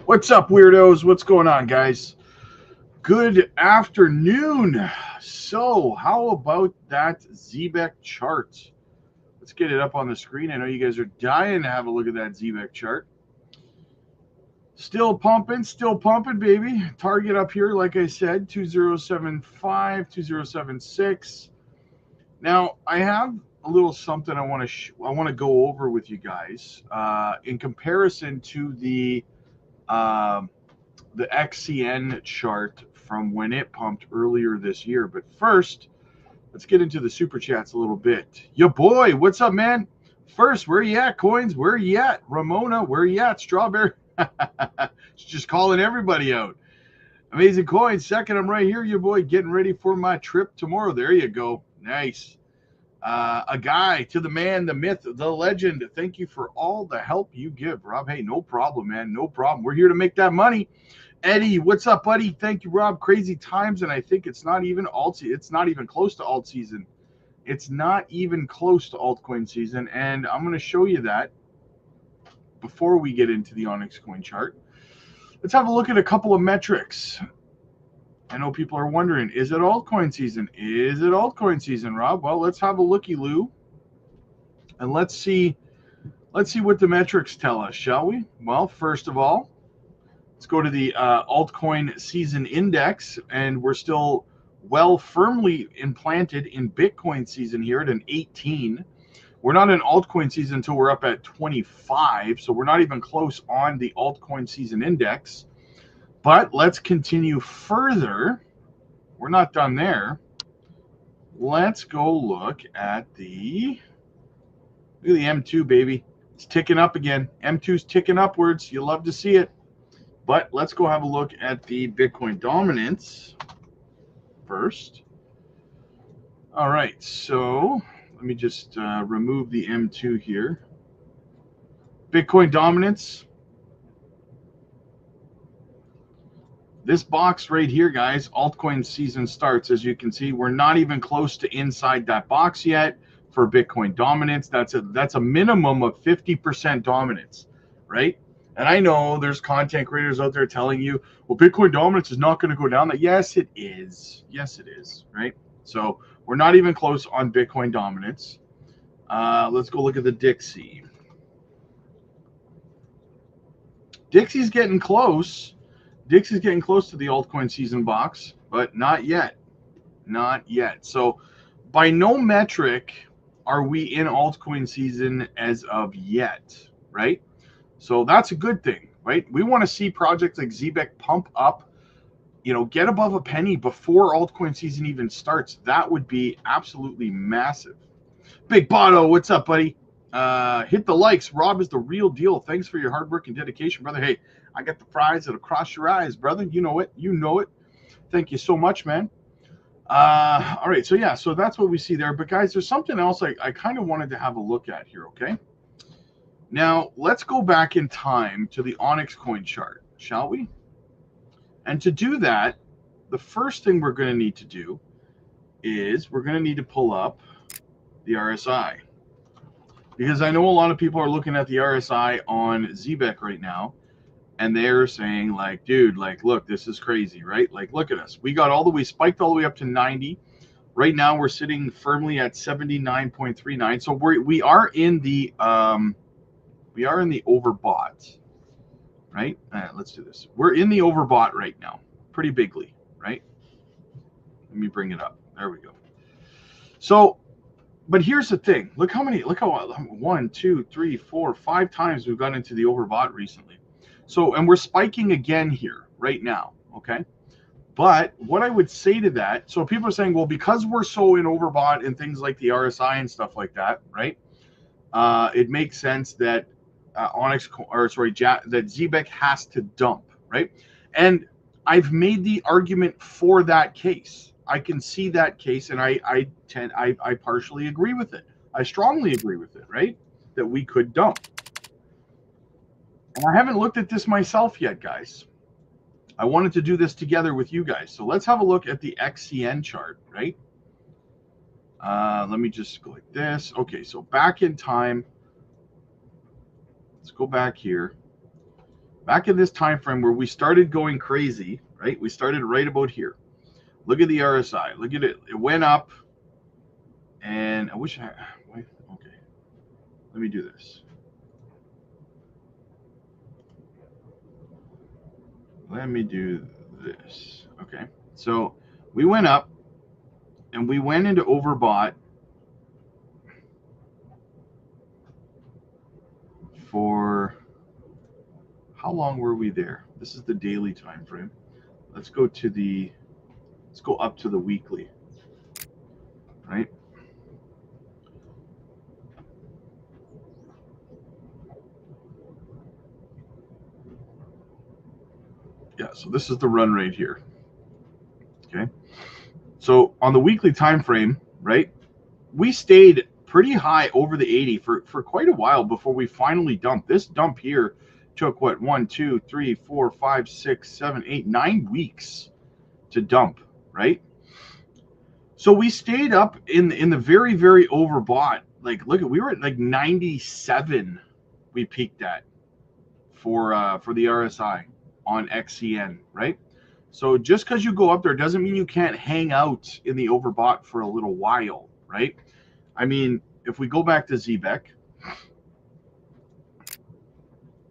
What's up, weirdos? What's going on, guys? Good afternoon. So, how about that Zebec chart? Let's get it up on the screen. I know you guys are dying to have a look at that Zebec chart. Still pumping, baby. Target up here, like I said, 2075, 2076. Now, I have a little something I want to go over with you guys in comparison to the XCN chart from when it pumped earlier this year. But first, let's get into the super chats a little bit. Yo, boy, what's up, man? First, where you at, Coins? Where you at? Ramona, where you at? Strawberry. Just calling everybody out. Amazing Coins. Second, I'm right here, your boy, getting ready for my trip tomorrow. There you go. Nice. A guy, to the man, the myth, the legend. Thank you for all the help you give, Rob. Hey, no problem, man. No problem. We're here to make that money. Eddie, what's up, buddy? Thank you, Rob. Crazy times, and I think it's not even it's not even close to alt season. It's not even close to altcoin season, and I'm going to show you that before we get into the Onyx coin chart. Let's have a look at a couple of metrics. I know people are wondering, is it altcoin season? Is it altcoin season, Rob? Well, let's have a looky-loo, and let's see what the metrics tell us, shall we? Well, first of all, let's go to the altcoin season index, and we're still firmly implanted in Bitcoin season here at an 18. We're not in altcoin season until we're up at 25, so we're not even close on the altcoin season index. But let's continue further. We're not done there. Let's go look at the M2, baby. It's ticking up again. M2's ticking upwards. You love to see it. But let's go have a look at the Bitcoin dominance first. All right, so let me just remove the M2 here. Bitcoin dominance. This box right here, guys, altcoin season starts. As you can see, we're not even close to inside that box yet for Bitcoin dominance. That's a minimum of 50% dominance, right? And I know there's content creators out there telling you, well, Bitcoin dominance is not going to go down. Yes, it is. Yes, it is, right? So we're not even close on Bitcoin dominance. Let's go look at the Dixie. Dixie's getting close. Dixie's getting close to the altcoin season box, but not yet. Not yet. So by no metric are we in altcoin season as of yet, right? So that's a good thing, right? We want to see projects like Zebec pump up, get above a penny before altcoin season even starts. That would be absolutely massive. Big Boto, what's up, buddy? Hit the likes. Rob is the real deal. Thanks for your hard work and dedication, brother. Hey, I got the prize that'll cross your eyes, brother. You know it. You know it. Thank you so much, man. All right, so yeah, so that's what we see there. But guys, there's something else I kind of wanted to have a look at here, okay? Now, let's go back in time to the Onyx coin chart, shall we? And to do that, the first thing we're going to need to do is we're going to need to pull up the RSI. Because I know a lot of people are looking at the RSI on Zebec right now, and they're saying, like, dude, like, look, this is crazy, right? Like, look at us. We spiked all the way up to 90. Right now, we're sitting firmly at 79.39. So we are in the overbought, right? Let's do this. We're in the overbought right now, pretty bigly, right? Let me bring it up. There we go. So, but here's the thing. Look how 1, 2, 3, 4, 5 times we've got into the overbought recently. So, and we're spiking again here right now, okay? But what I would say to that, so people are saying, well, because we're so in overbought and things like the RSI and stuff like that, right? It makes sense that that Zebec has to dump, right? And I've made the argument for that case. I can see that case, and I partially agree with it. I strongly agree with it, right? That we could dump. And I haven't looked at this myself yet, guys. I wanted to do this together with you guys. So let's have a look at the XCN chart, right? Let me just go like this. Okay, so back in time. Let's go back here. back in this time frame where we started going crazy, right? We started right about here. Look at the RSI. Look at it. It went up, and I wish I. Wait, okay, let me do this. Let me do this. Okay, so we went up, and we went into overbought for how long were we there? This is the daily time frame. Let's go up to the weekly, right? Yeah, so this is the run rate here. Okay. So on the weekly time frame, right? We stayed pretty high over the 80 for quite a while before we finally dumped. This dump here took what, 1, 2, 3, 4, 5, 6, 7, 8, 9 weeks to dump, right? So we stayed up in the very, very overbought. Like, look at, we were at like 97 we peaked at for the RSI on XCN, right? So just because you go up there doesn't mean you can't hang out in the overbought for a little while, right? I mean, if we go back to Zebec,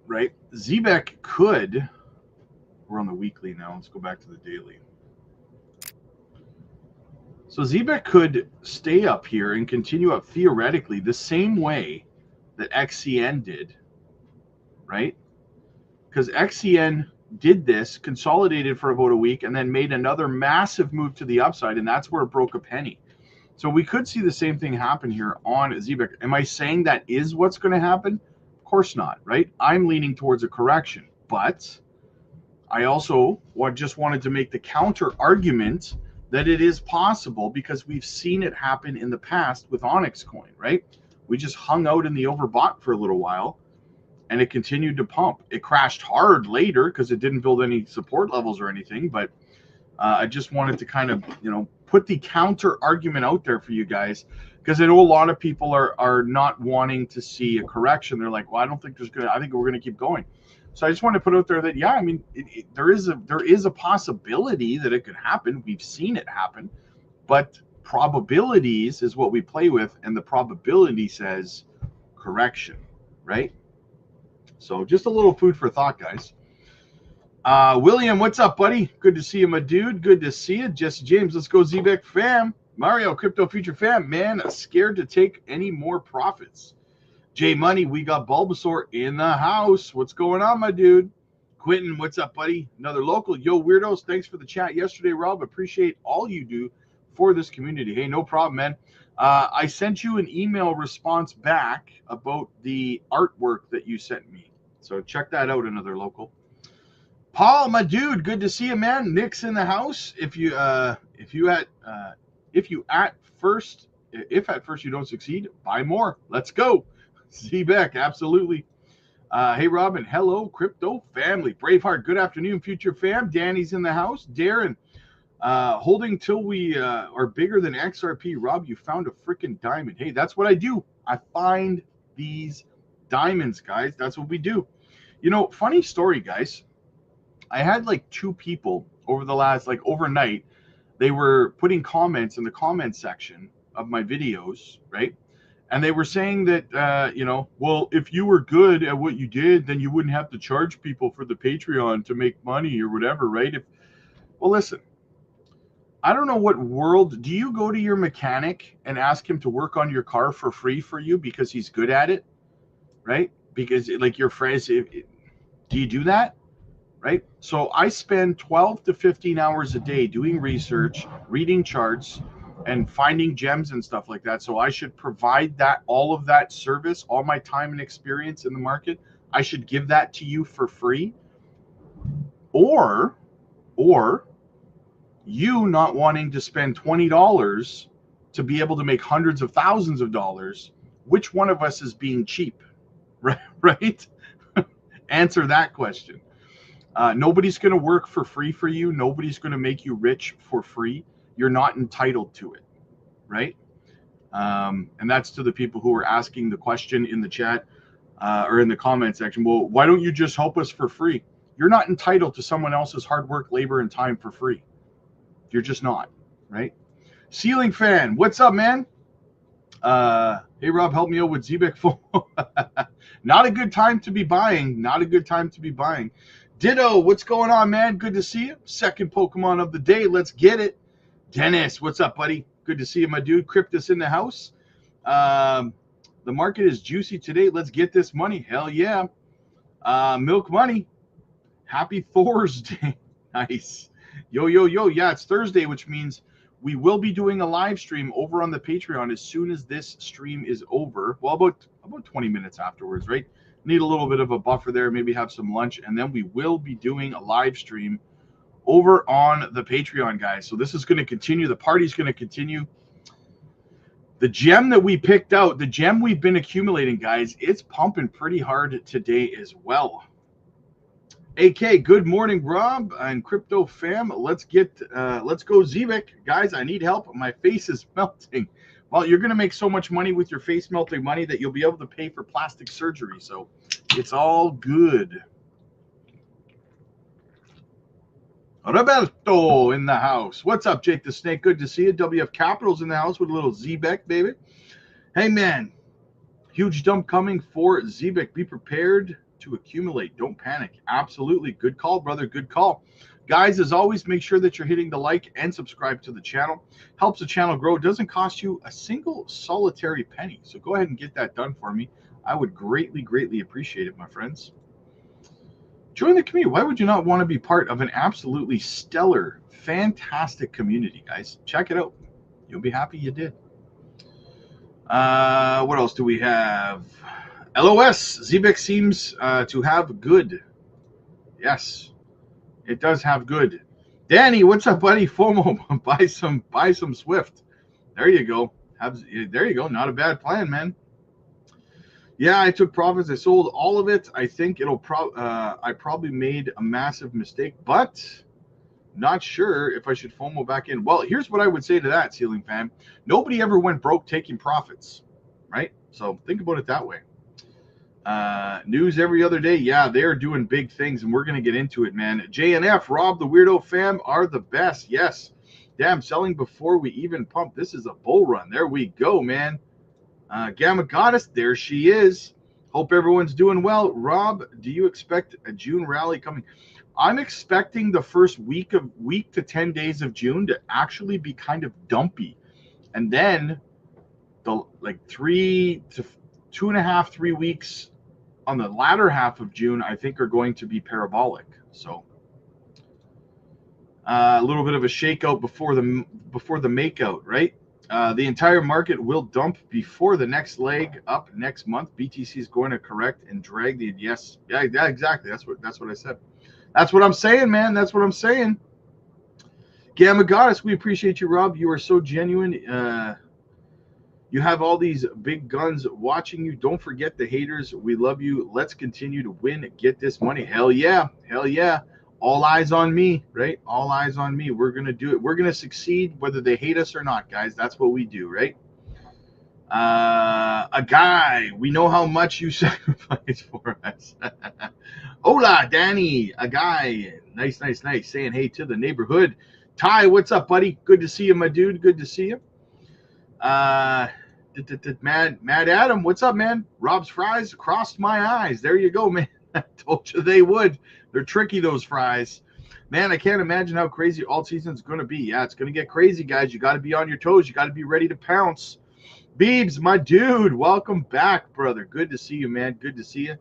right? Zebec could, we're on the weekly now, let's go back to the daily. So Zebec could stay up here and continue up theoretically the same way that XCN did, right? Because XCN did this, consolidated for about a week, and then made another massive move to the upside, and that's where it broke a penny. So we could see the same thing happen here on Zebec. Am I saying that is what's going to happen? Of course not, right? I'm leaning towards a correction, but I also just wanted to make the counter argument that it is possible because we've seen it happen in the past with Onyx Coin, right? We just hung out in the overbought for a little while, and it continued to pump. It crashed hard later because it didn't build any support levels or anything, but I just wanted to kind of, put the counter argument out there for you guys, because I know a lot of people are not wanting to see a correction. They're like, well, I don't think I think we're going to keep going. So I just want to put out there that, yeah, I mean, there is a possibility that it could happen. We've seen it happen, but probabilities is what we play with, and the probability says correction, right? So just a little food for thought, guys. William, what's up, buddy? Good to see you, my dude. Good to see you. Jesse James, let's go Zebec fam. Mario, Crypto Future fam. Man, scared to take any more profits. J Money, we got Bulbasaur in the house. What's going on, my dude? Quentin, what's up, buddy? Another local. Yo, weirdos, thanks for the chat yesterday, Rob. Appreciate all you do for this community. Hey, no problem, man. I sent you an email response back about the artwork that you sent me. So check that out, another local. Paul, my dude, good to see you, man. Nick's in the house. If at first you don't succeed, buy more. Let's go. Zebec, absolutely. Hey, Robin. Hello, crypto family. Braveheart, good afternoon, future fam. Danny's in the house. Darren, holding till we are bigger than XRP. Rob, you found a freaking diamond. Hey, that's what I do. I find these diamonds, guys. That's what we do. Funny story, guys. I had like 2 people over the last, overnight, they were putting comments in the comment section of my videos, right? And they were saying that, well, if you were good at what you did, then you wouldn't have to charge people for the Patreon to make money or whatever, right? Well, listen, I don't know what world, do you go to your mechanic and ask him to work on your car for free for you because he's good at it, right? Because like your phrase, do you do that? Right? So I spend 12 to 15 hours a day doing research, reading charts, and finding gems and stuff like that. So I should provide all of that service, all my time and experience in the market. I should give that to you for free. Or you not wanting to spend $20 to be able to make hundreds of thousands of dollars. Which one of us is being cheap? Right? Answer that question. Nobody's going to work for free for you. Nobody's going to make you rich for free. You're not entitled to it, right? And that's to the people who are asking the question in the chat. or in the comment section. Well, why don't you just help us for free? You're not entitled to someone else's hard work, labor, and time for free. You're just not, right? Ceiling Fan, what's up, man? Hey, Rob, help me out with Zebec FOMO. Not a good time to be buying. Not a good time to be buying. Ditto, what's going on, man? Good to see you. Second Pokemon of the day. Let's get it. Dennis, what's up, buddy? Good to see you, my dude. Cryptus in the house. The market is juicy today. Let's get this money. Hell yeah. Milk Money. Happy Thursday. Nice. Yo, yo, yo. Yeah, it's Thursday, which means we will be doing a live stream over on the Patreon as soon as this stream is over. Well, about 20 minutes afterwards, right? Need a little bit of a buffer there, maybe have some lunch, and then we will be doing a live stream over on the Patreon, guys. So this is going to continue. The party's going to continue. The gem that we picked out, the gem we've been accumulating, guys, it's pumping pretty hard today as well. AK, good morning, Rob and Crypto Fam. Let's go Zebec. Guys, I need help. My face is melting. Well, you're going to make so much money with your face melting money that you'll be able to pay for plastic surgery. So it's all good. Roberto in the house. What's up, Jake the Snake? Good to see you. WF Capital's in the house with a little Zebec, baby. Hey, man. Huge dump coming for Zebec. Be prepared to accumulate. Don't panic. Absolutely. Good call, brother. Good call. Guys, as always, make sure that you're hitting the like and subscribe to the channel. Helps the channel grow. Doesn't cost you a single solitary penny. So go ahead and get that done for me. I would greatly, greatly appreciate it, my friends. Join the community. Why would you not want to be part of an absolutely stellar, fantastic community, guys? Check it out. You'll be happy you did. What else do we have? LOS. Zebec seems to have good. Yes. It does have good. Danny, what's up, buddy? FOMO, buy some Swift. There you go. There you go. Not a bad plan, man. Yeah, I took profits. I sold all of it. I think I probably made a massive mistake, but not sure if I should FOMO back in. Well, here's what I would say to that, Ceiling Fan. Nobody ever went broke taking profits, right? So think about it that way. News every other day. Yeah, they're doing big things, and we're going to get into it, man. JNF, Rob, the Weirdo Fam are the best. Yes. Damn, selling before we even pump. This is a bull run. There we go, man. Gamma Goddess, there she is. Hope everyone's doing well. Rob, do you expect a June rally coming? I'm expecting the first week to 10 days of June to actually be kind of dumpy. And then the 3 to 2.5, 3 weeks on the latter half of June, I think, are going to be parabolic. So a little bit of a shakeout before the makeout, right? The entire market will dump before the next leg up next month. BTC is going to correct and drag the yes. Yeah, exactly. That's what I said. That's what I'm saying, man. That's what I'm saying. Gamma Goddess, we appreciate you, Rob. You are so genuine. You have all these big guns watching you. Don't forget the haters. We love you. Let's continue to win. Get this money. Hell yeah. Hell yeah. All eyes on me, right? All eyes on me. We're going to do it. We're going to succeed whether they hate us or not, guys. That's what we do, right? A guy. We know how much you sacrifice for us. Hola, Danny. A guy. Nice, nice, nice. Saying hey to the neighborhood. Ty, what's up, buddy? Good to see you, my dude. Good to see you. Mad Adam, what's up, man? Rob's fries crossed my eyes. There you go, man. I told you they would. They're tricky, those fries. Man, I can't imagine how crazy alt season is going to be. Yeah, it's going to get crazy, guys. You got to be on your toes. You got to be ready to pounce. Beebs, my dude, welcome back, brother. Good to see you, man. Good to see you.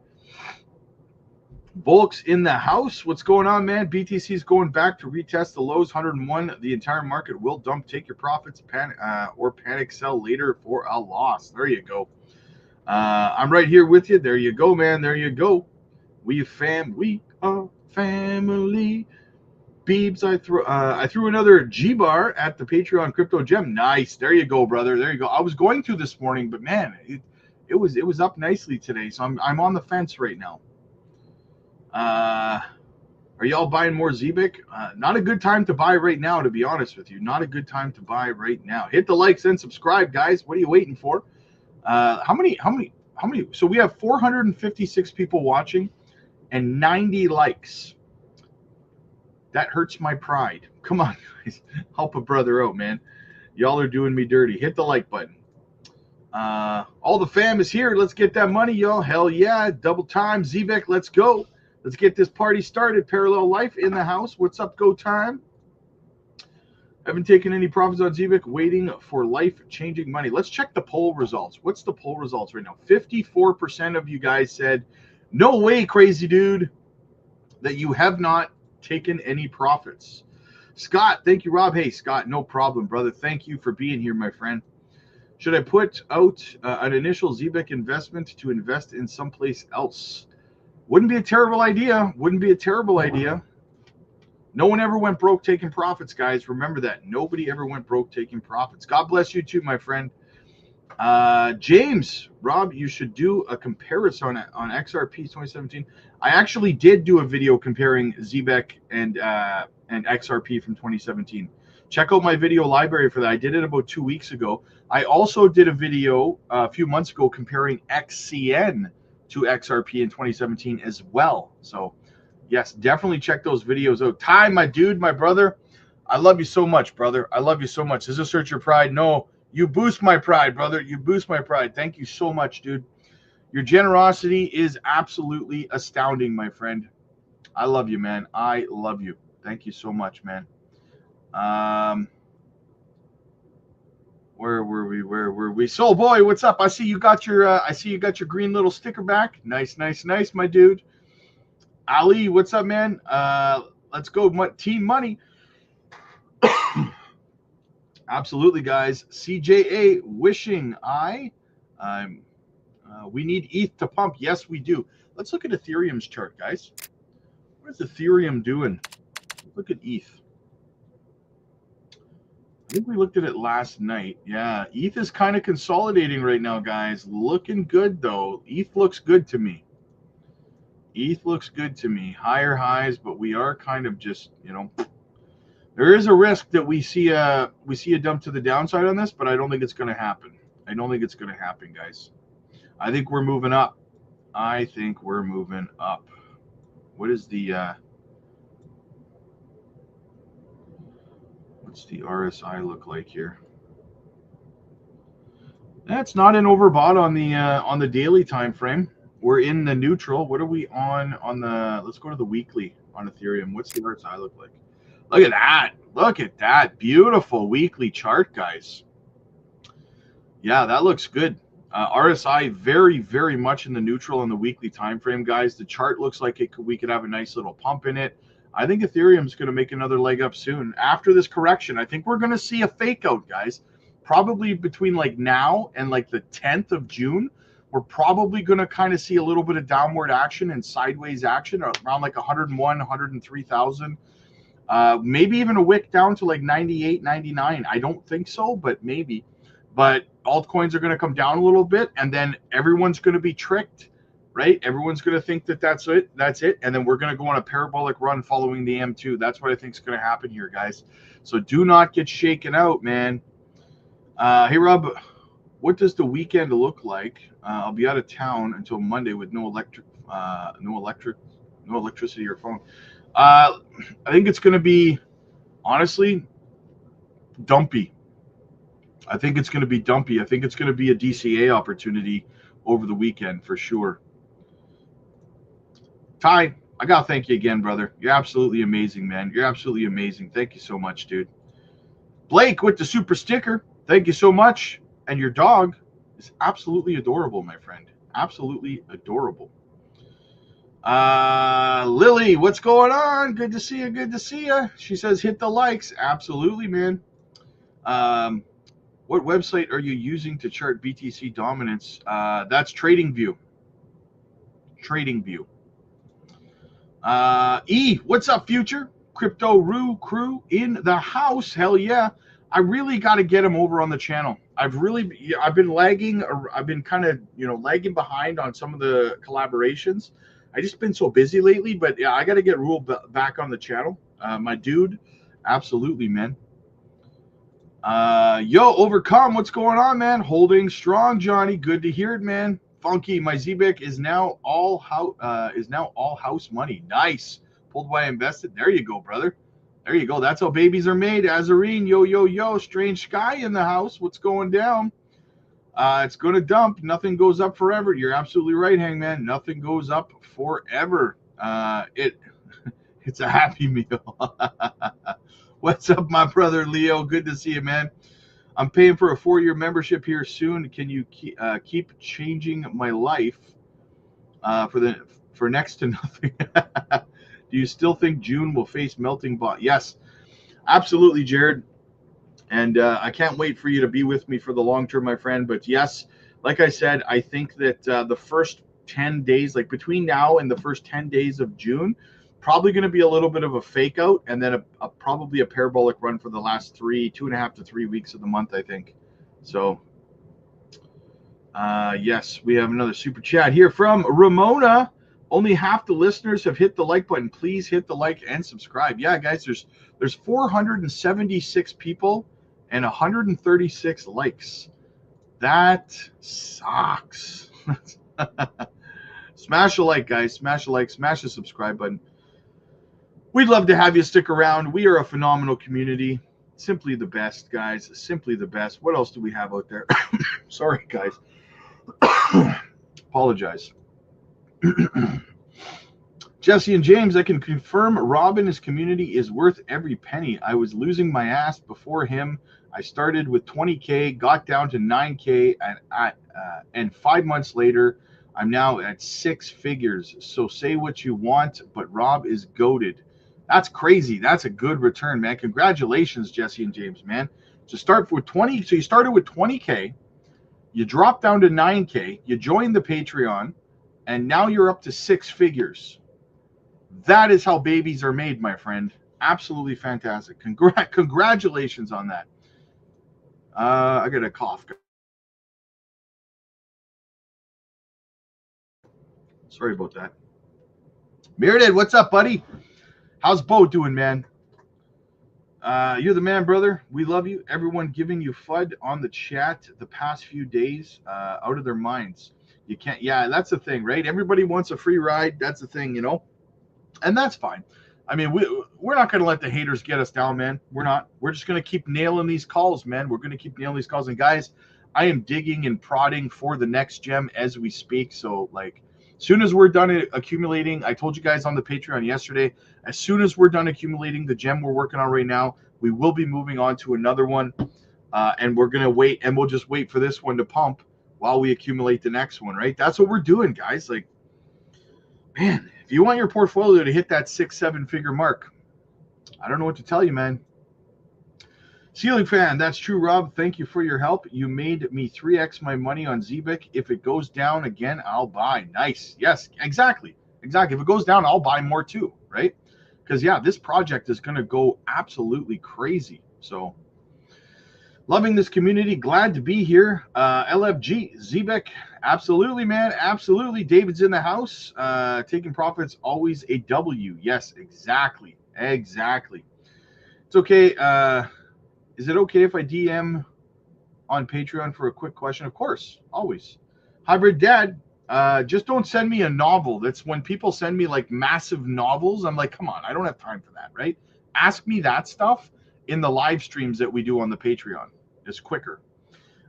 Volks in the house. What's going on, man? BTC is going back to retest the lows, 101. The entire market will dump. Take your profits, panic sell later for a loss. There you go. I'm right here with you. There you go, man. There you go. We are family. Beebs, I threw another G-bar at the Patreon crypto gem. Nice. There you go, brother. There you go. I was going to this morning, but man, it was up nicely today. So I'm on the fence right now. Are y'all buying more Zebec? Not a good time to buy right now, to be honest with you. Not a good time to buy right now. Hit the likes and subscribe, guys. What are you waiting for? How many how many? So we have 456 people watching and 90 likes. That hurts my pride. Come on, guys. Help a brother out, man. Y'all are doing me dirty. Hit the like button. All the fam is here. Let's get that money, y'all. Hell yeah. Double time. Zebec, let's go. Let's get this party started. Parallel Life in the house. What's up, go time? Haven't taken any profits on Zebec. Waiting for life-changing money. Let's check the poll results. What's the poll results right now? 54% of you guys said, no way, crazy dude, that you have not taken any profits. Scott, thank you, Rob. Hey, Scott, no problem, brother. Thank you for being here, my friend. Should I put out an initial Zebec investment to invest in someplace else? Wouldn't be a terrible idea. Wouldn't be a terrible idea. No one ever went broke taking profits, guys. Remember that. Nobody ever went broke taking profits. God bless you too, my friend. James, Rob, you should do a comparison on XRP 2017. I actually did do a video comparing Zebec and XRP from 2017. Check out my video library for that. I did it about 2 weeks ago. I also did a video a few months ago comparing XCN to XRP in 2017 as well. So, yes, definitely check those videos out. Ty, my dude, my brother, I love you so much, brother. I love you so much. Does this hurt your pride? No. You boost my pride, brother. You boost my pride. Thank you so much, dude. Your generosity is absolutely astounding, my friend. I love you, man. I love you. Thank you so much, man. Where were we? Soul boy, what's up? I see you got your green little sticker back. Nice, my dude. Ali, what's up, man? Let's go, team money. Absolutely, guys. CJA wishing we need ETH to pump. Yes, we do. Let's look at Ethereum's chart, guys. What is Ethereum doing? Look at ETH. I think we looked at it last night. Yeah, ETH is kind of consolidating right now, guys. Looking good, though. ETH looks good to me. ETH looks good to me. Higher highs, but we are kind of just, there is a risk that we see a dump to the downside on this, but I don't think it's going to happen. I don't think it's going to happen, guys. I think we're moving up. I think we're moving up. What is the what's the RSI look like here? That's not an overbought on the daily time frame. We're in the neutral. What are we on the? Let's go to the weekly on Ethereum. What's the RSI look like? Look at that. Look at that. Beautiful weekly chart, guys. Yeah, that looks good. RSI very, very much in the neutral on the weekly time frame, guys. The chart looks like we could have a nice little pump in it. I think Ethereum's going to make another leg up soon. After this correction, I think we're going to see a fake out, guys. Probably between like now and like the 10th of June, we're probably going to kind of see a little bit of downward action and sideways action around like 101, 103,000. Maybe even a wick down to like 98, 99. I don't think so, but maybe. But altcoins are going to come down a little bit, and then everyone's going to be tricked, right? Everyone's going to think that that's it. And then we're going to go on a parabolic run following the M2. That's what I think is going to happen here, guys. So do not get shaken out, man. Hey, Rob, what does the weekend look like? I'll be out of town until Monday with no electricity or phone. I think it's going to be, honestly, dumpy. I think it's going to be dumpy. I think it's going to be a DCA opportunity over the weekend for sure. Ty, I got to thank you again, brother. You're absolutely amazing, man. You're absolutely amazing. Thank you so much, dude. Blake with the super sticker. Thank you so much. And your dog is absolutely adorable, my friend. Absolutely adorable. Lily, what's going on? Good to see you. Good to see you. She says hit the likes. Absolutely, man. What website are you using to chart BTC dominance? That's TradingView. TradingView. What's up, future? Crypto Roo crew in the house. Hell yeah. I really got to get him over on the channel. I've been lagging. I've been kind of, lagging behind on some of the collaborations. I just been so busy lately, but yeah, I got to get Rule back on the channel. My dude. Absolutely, man. Overcome. What's going on, man? Holding strong, Johnny. Good to hear it, man. Funky, my Zebec is now all house money. Nice. Pulled why I invested. There you go, brother. There you go. That's how babies are made. Azarine, yo, yo, yo. Strange Sky in the house. What's going down? It's going to dump. Nothing goes up forever. You're absolutely right, Hangman. Nothing goes up forever. It's a happy meal. What's up, my brother Leo? Good to see you, man. I'm paying for a 4-year membership here soon. Can you keep changing my life for next to nothing? Do you still think June will face melting bot? Yes, absolutely, Jared. And I can't wait for you to be with me for the long term, my friend. But yes, like I said, I think that the first 10 days, like between now and the first 10 days of June, probably going to be a little bit of a fake out, and then probably a parabolic run for the last 2.5 to 3 weeks of the month, I think. So, yes, we have another super chat here from Ramona. Only half the listeners have hit the like button. Please hit the like and subscribe. Yeah, guys, there's 476 people and 136 likes. That sucks. Smash a like, guys. Smash a like. Smash the subscribe button. We'd love to have you stick around. We are a phenomenal community. Simply the best, guys. Simply the best. What else do we have out there? Sorry, guys. Apologize. Jesse and James, I can confirm Rob and his community is worth every penny. I was losing my ass before him. I started with 20K, got down to 9K, and 5 months later, I'm now at 6 figures. So say what you want, but Rob is goated. That's crazy. That's a good return, man. Congratulations, Jesse and James, man. So start with 20. So you started with 20K, you dropped down to 9K, you joined the Patreon, and now you're up to 6 figures. That is how babies are made, my friend. Absolutely fantastic. Congratulations on that. I got a cough. Sorry about that. Meredith, what's up, buddy? How's Bo doing, man? You're the man, brother. We love you. Everyone giving you FUD on the chat the past few days, out of their minds. You can't. Yeah, that's the thing, right? Everybody wants a free ride. That's the thing, you know. And that's fine. I mean, we're not going to let the haters get us down, man. We're not. We're just going to keep nailing these calls, man. We're going to keep nailing these calls. And guys, I am digging and prodding for the next gem as we speak. So, like, as soon as we're done accumulating, I told you guys on the Patreon yesterday, as soon as we're done accumulating the gem we're working on right now, we will be moving on to another one. And we're going to wait, and we'll just wait for this one to pump while we accumulate the next one, right? That's what we're doing, guys. Like, man, if you want your portfolio to hit that 6-7 figure mark, I don't know what to tell you, man. Ceiling fan, that's true, Rob. Thank you for your help. You made me 3x my money on Zebec. If it goes down again, I'll buy. Nice. Yes, exactly. Exactly. If it goes down, I'll buy more too, right? Because, yeah, this project is going to go absolutely crazy. So, loving this community. Glad to be here. LFG, Zebec. Absolutely, man. Absolutely. David's in the house. Taking profits, always a W. Yes, exactly. Exactly. It's okay. Is it okay if I DM on Patreon for a quick question? Of course. Always. Hybrid Dad, just don't send me a novel. That's when people send me like massive novels. I'm like, come on, I don't have time for that, right? Ask me that stuff in the live streams that we do on the Patreon. It's quicker.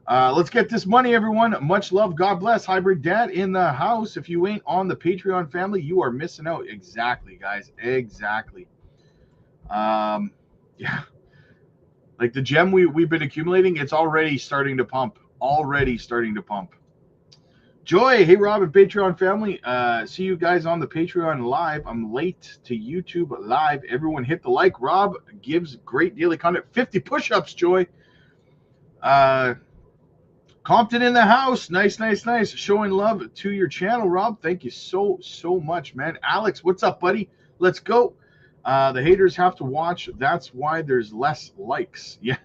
Let's get this money, everyone. Much love. God bless. Hybrid Dad in the house. If you ain't on the Patreon family, you are missing out. Exactly, guys. Exactly. Yeah. Like the gem we've been accumulating, it's already starting to pump. Already starting to pump. Joy, hey, Rob and Patreon family. See you guys on the Patreon live. I'm late to YouTube live. Everyone hit the like. Rob gives great daily content. 50 push-ups, Joy. Compton in the house. Nice, nice, nice. Showing love to your channel, Rob. Thank you so much, man. Alex, what's up, buddy? Let's go. The haters have to watch. That's why there's less likes. Yeah.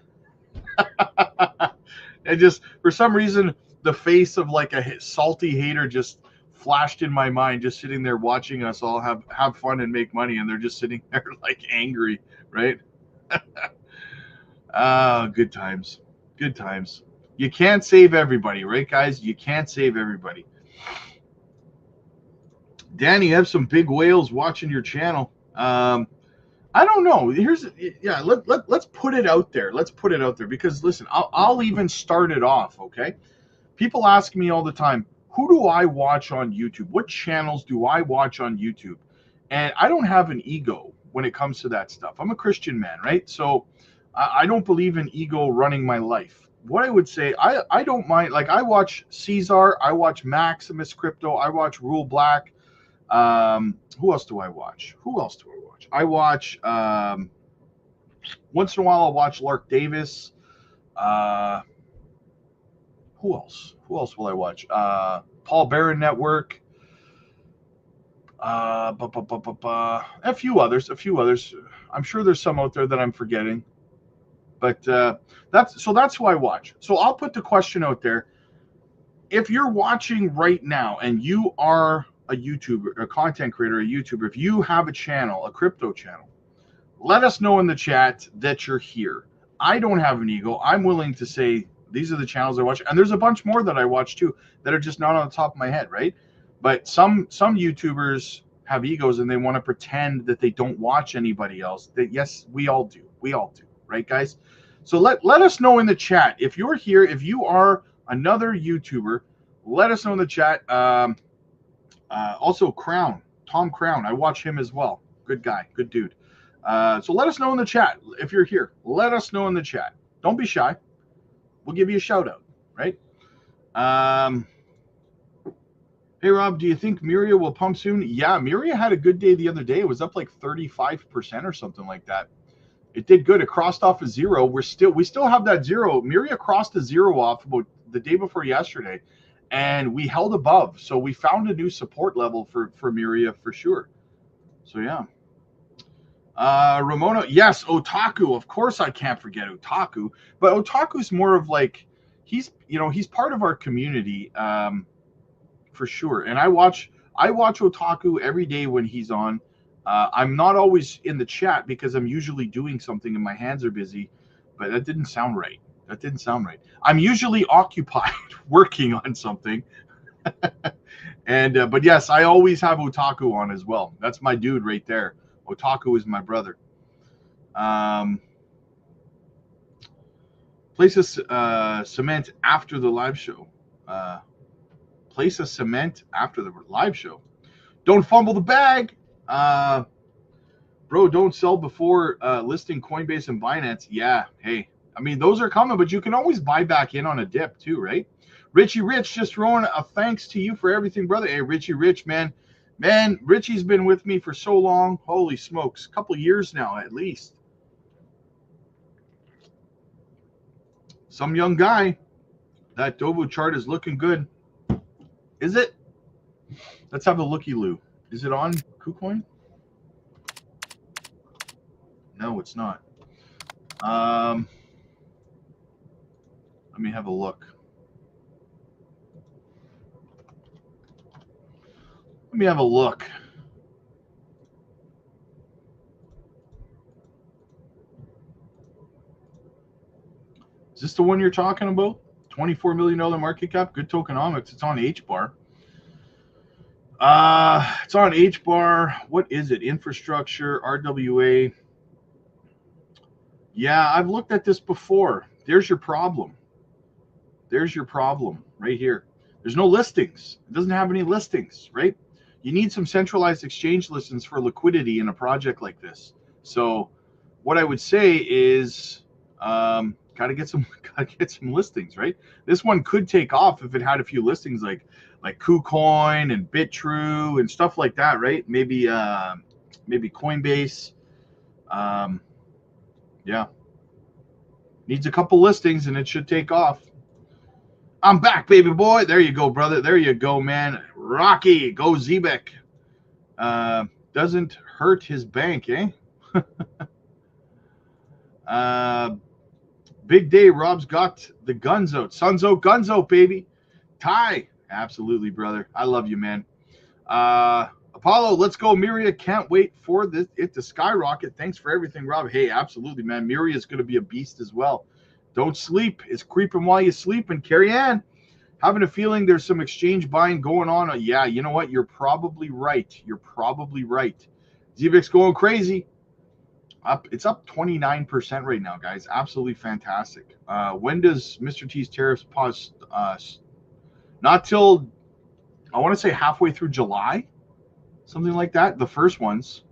And just for some reason, the face of like a salty hater just flashed in my mind, just sitting there watching us all have fun and make money, and they're just sitting there like angry, right? Good times. Good times. You can't save everybody, right, guys? You can't save everybody. Danny, you have some big whales watching your channel. I don't know. Let's put it out there. Let's put it out there because listen, I'll even start it off. Okay, people ask me all the time, who do I watch on YouTube? What channels do I watch on YouTube? And I don't have an ego when it comes to that stuff. I'm a Christian man, right? So I don't believe in ego running my life. What I would say, I don't mind. Like I watch Caesar, I watch Maximus Crypto, I watch Rule Black. Who else do I watch? I watch once in a while. I'll watch Lark Davis. Who else? Who else will I watch? Paul Barron Network. A few others. I'm sure there's some out there that I'm forgetting. But that's who I watch. So I'll put the question out there. If you're watching right now and you are a YouTuber, a content creator, a YouTuber, if you have a channel, a crypto channel, let us know in the chat that you're here. I don't have an ego. I'm willing to say these are the channels I watch, and there's a bunch more that I watch too that are just not on the top of my head, right? But some YouTubers have egos and they want to pretend that they don't watch anybody else. That yes, we all do, right, guys? So let us know in the chat if you're here, if you are another YouTuber. Let us know in the chat. Also, Tom Crown, I watch him as well. Good guy, good dude. So let us know in the chat if you're here. Let us know in the chat. Don't be shy. We'll give you a shout out, right? Hey, Rob, do you think Miria will pump soon? Yeah, Miria had a good day the other day. It was up like 35% or something like that. It did good. It crossed off a zero. We still have that zero. Miria crossed a zero off about the day before yesterday, and we held above. So we found a new support level for Miria for sure. So yeah. Ramona, yes, Otaku. Of course I can't forget Otaku. But Otaku's more of like he's part of our community, for sure. And I watch Otaku every day when he's on. I'm not always in the chat because I'm usually doing something and my hands are busy, but that didn't sound right. I'm usually occupied working on something. And but yes, I always have Otaku on as well. That's my dude right there. Otaku is my brother. Place a cement after the live show. Place a cement after the live show. Don't fumble the bag. Bro, don't sell before listing Coinbase and Binance. Yeah, hey. I mean, those are coming, but you can always buy back in on a dip too, right? Richie Rich just throwing a thanks to you for everything, brother. Hey, Richie Rich, man. Man, Richie's been with me for so long. Holy smokes. A couple years now, at least. Some young guy. That Dovo chart is looking good. Is it? Let's have a looky-loo. Is it on KuCoin? No, it's not. Let me have a look. Is this the one you're talking about? $24 million market cap, good tokenomics. It's on H-bar. It's on H-bar. What is it? Infrastructure, RWA. Yeah, I've looked at this before. There's your problem. Right here. There's no listings. It doesn't have any listings, right? You need some centralized exchange listings for liquidity in a project like this. So what I would say is gotta get some listings, right? This one could take off if it had a few listings like KuCoin and BitTrue and stuff like that, right? Maybe Coinbase. Yeah. Needs a couple listings and it should take off. I'm back, baby boy. There you go, brother. There you go, man. Rocky, go Zebec. Doesn't hurt his bank, eh? Big day. Rob's got the guns out. Sun's out, guns out, baby. Ty, absolutely, brother. I love you, man. Apollo, let's go. Miria, can't wait for it to skyrocket. Thanks for everything, Rob. Hey, absolutely, man. Miria is going to be a beast as well. Don't sleep. It's creeping while you sleep. And Carrie Ann, Having a feeling there's some exchange buying going on. Yeah, you know what? You're probably right. You're probably right. Zebec's going crazy. It's up 29% right now, guys. Absolutely fantastic. When does Mr. T's tariffs pause? Not till, I want to say, halfway through July, something like that. The first ones.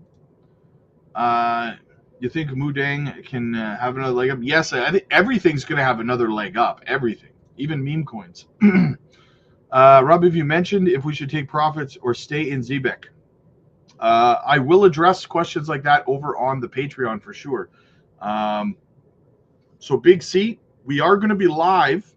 You think Mudang can have another leg up? Yes, I think everything's going to have another leg up. Everything, even meme coins. Rob, have you mentioned if we should take profits or stay in Zebec? I will address questions like that over on the Patreon for sure. So Big C, we are going to be live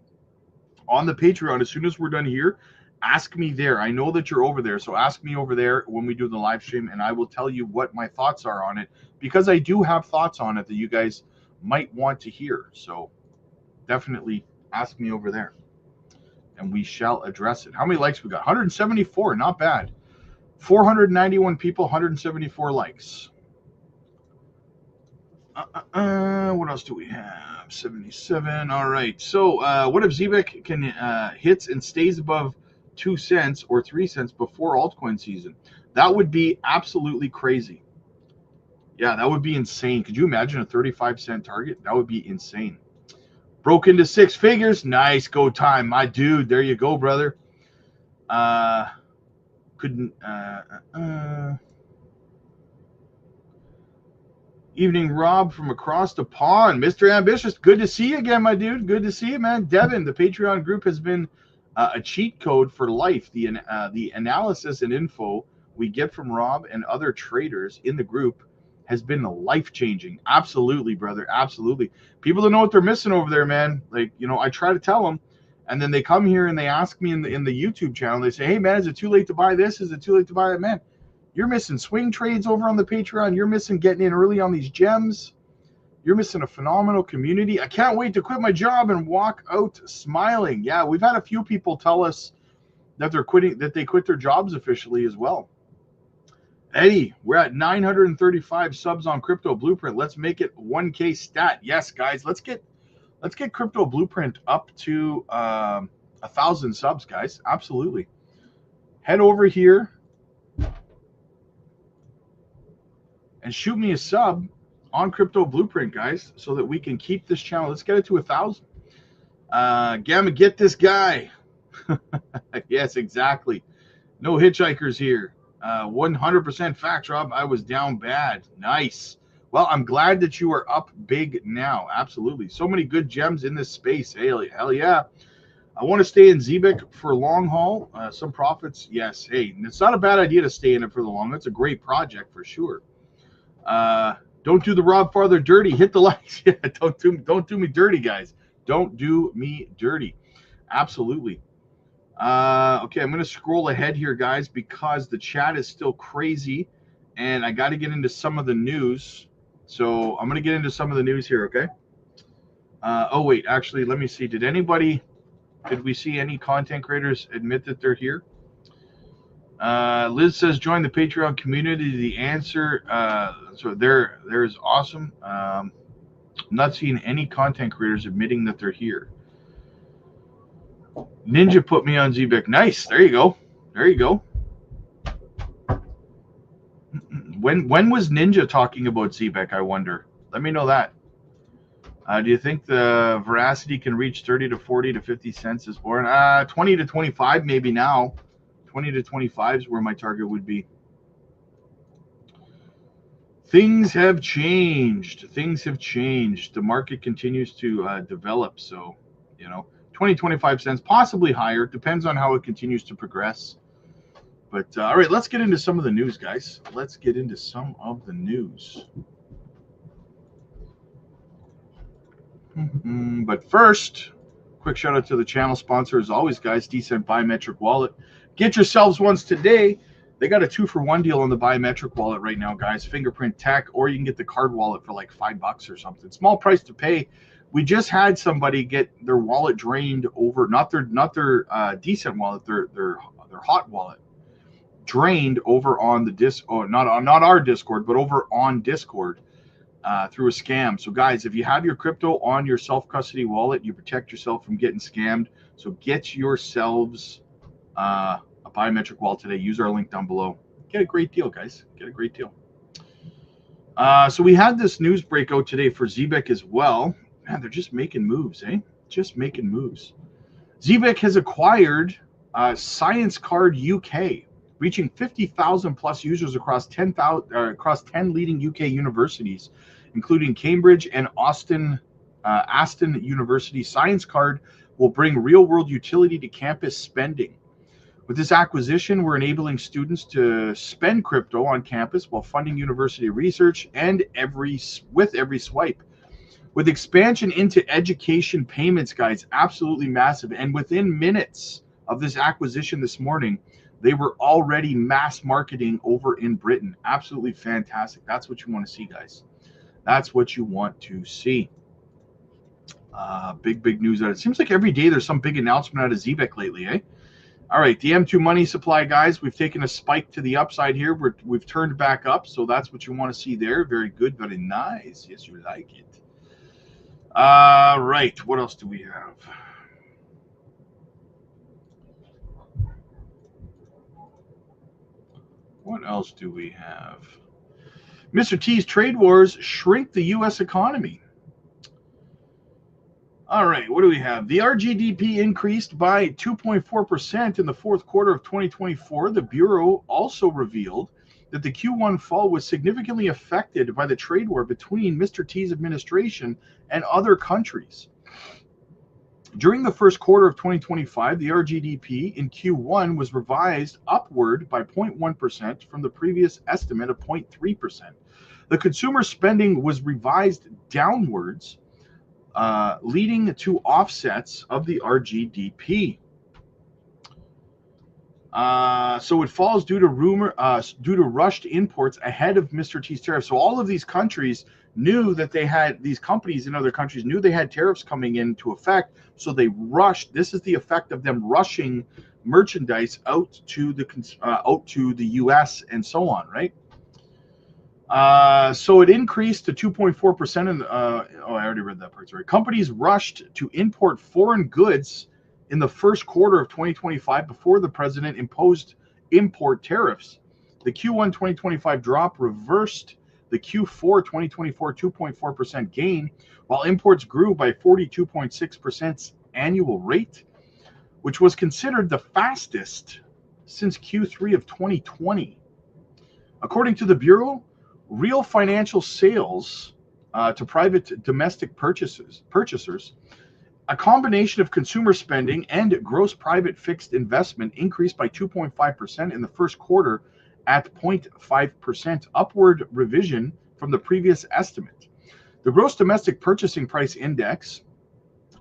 on the Patreon as soon as we're done here. Ask me there. I know that you're over there, so ask me over there when we do the live stream, and I will tell you what my thoughts are on it, because I do have thoughts on it that you guys might want to hear. So definitely ask me over there, and we shall address it. How many likes we got? 174, not bad. 491 people, 174 likes. What else do we have? 77. All right. So what if Zebec can hits and stays above 2 cents or 3 cents before altcoin season? That would be absolutely crazy. Yeah, that would be insane. Could you imagine a 35-cent target? That would be insane. Broke into 6 figures. Nice. Go time, my dude. There you go, brother. Evening, Rob, from across the pond. Mr. Ambitious, good to see you again, my dude. Good to see you, man. Devin, the Patreon group has been a cheat code for life. The analysis and info we get from Rob and other traders in the group has been life-changing. Absolutely, brother. Absolutely. People don't know what they're missing over there, man. Like, you know, I try to tell them, and then they come here and they ask me in the YouTube channel. They say, hey, man, is it too late to buy this? Is it too late to buy that? Man, you're missing swing trades over on the Patreon. You're missing getting in early on these gems. You're missing a phenomenal community. I can't wait to quit my job and walk out smiling. Yeah, we've had a few people tell us that they quit their jobs officially as well. Eddie, we're at 935 subs on Crypto Blueprint. Let's make it 1K stat. Yes, guys, let's get Crypto Blueprint up to 1,000 subs, guys. Absolutely. Head over here and shoot me a sub on Crypto Blueprint, guys, so that we can keep this channel. Let's get it to 1,000. Gamma, get this guy. Yes, exactly. No hitchhikers here. 100% fact, Rob. I was down bad. Nice. Well, I'm glad that you are up big now. Absolutely. So many good gems in this space. Hell yeah. I want to stay in Zebec for long haul. Some profits. Yes. Hey, it's not a bad idea to stay in it for the long. It's a great project for sure. Don't do the Rob Farther dirty. Hit the likes. Yeah, don't do me dirty, guys. Don't do me dirty. Absolutely. Okay, I'm going to scroll ahead here, guys, because the chat is still crazy, and I got to get into some of the news. So I'm going to get into some of the news here, okay? Oh, wait, actually, let me see. Did we see any content creators admit that they're here? Liz says, join the Patreon community. The answer, so there's awesome. I'm not seeing any content creators admitting that they're here. Ninja put me on Zebec. Nice. There you go. There you go. When was Ninja talking about Zebec, I wonder? Let me know that. Do you think the veracity can reach 30 to 40 to 50 cents is born? 20 to 25 maybe now. 20 to 25 is where my target would be. Things have changed. Things have changed. The market continues to develop. So, you know, 20, 25 cents, possibly higher. Depends on how it continues to progress. But, all right, let's get into some of the news, guys. Let's get into some of the news. But first, quick shout out to the channel sponsor, as always, guys, Decent Biometric Wallet. Get yourselves ones today. They got a 2-for-1 deal on the biometric wallet right now, guys. Fingerprint Tech, or you can get the card wallet for like $5 or something. Small price to pay. We just had somebody get their wallet drained over, not their decent wallet, their hot wallet drained over on the not our Discord, but over on Discord. through a scam. So guys, if you have your crypto on your self-custody wallet, you protect yourself from getting scammed. So get yourselves a biometric wallet today. Use our link down below. Get a great deal, guys. Get a great deal. So we had this news breakout today for Zebec as well. Man, they're just making moves, eh? Just making moves. Zebec has acquired Science Card UK, reaching 50,000 plus users across 10 leading UK universities, including Cambridge and Aston University. Science Card will bring real-world utility to campus spending. With this acquisition, we're enabling students to spend crypto on campus while funding university research and with every swipe. With expansion into education payments, guys, absolutely massive. And within minutes of this acquisition this morning, they were already mass marketing over in Britain. Absolutely fantastic. That's what you want to see, guys. That's what you want to see. Big news out. It seems like every day there's some big announcement out of Zebec lately, eh? All right, the M2 money supply, guys. We've taken a spike to the upside here. We've turned back up, so that's what you want to see there. Very good, very nice. Yes, you like it. Right, what else do we have? What else do we have? Mr. T's trade wars shrink the U.S. economy. All right, what do we have? The RGDP increased by 2.4% in the fourth quarter of 2024. The Bureau also revealed that the Q1 fall was significantly affected by the trade war between Mr. T's administration and other countries. During the first quarter of 2025, the RGDP in Q1 was revised upward by 0.1% from the previous estimate of 0.3%. The consumer spending was revised downwards, leading to offsets of the RGDP. So it falls due to rushed imports ahead of Mr. T's tariffs. So all of these countries knew that these companies in other countries knew they had tariffs coming into effect. So they rushed. This is the effect of them rushing merchandise out to the U.S. and so on, right? So it increased to 2.4%. I already read that part. Sorry. Companies rushed to import foreign goods in the first quarter of 2025 before the president imposed import tariffs. The Q1 2025 drop reversed the Q4 2024 2.4% gain, while imports grew by 42.6% annual rate, which was considered the fastest since Q3 of 2020. According to the Bureau, real financial sales to private domestic purchasers, a combination of consumer spending and gross private fixed investment increased by 2.5% in the first quarter at 0.5%, upward revision from the previous estimate. The gross domestic purchasing price index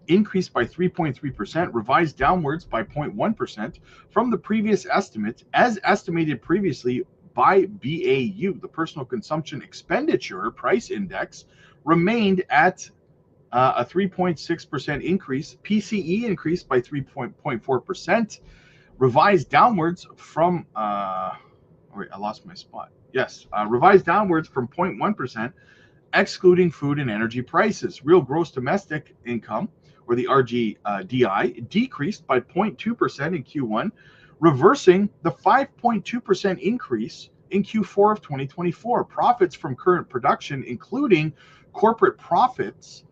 increased by 3.3%, revised downwards by 0.1% from the previous estimate, as estimated previously by BAU. The personal consumption expenditure price index remained at a 3.6% increase. PCE increased by 3.4%, revised downwards from, wait, I lost my spot. Yes, revised downwards from 0.1%, excluding food and energy prices. Real gross domestic income, or the RGDI, decreased by 0.2% in Q1, reversing the 5.2% increase in Q4 of 2024. Profits from current production, including corporate profits,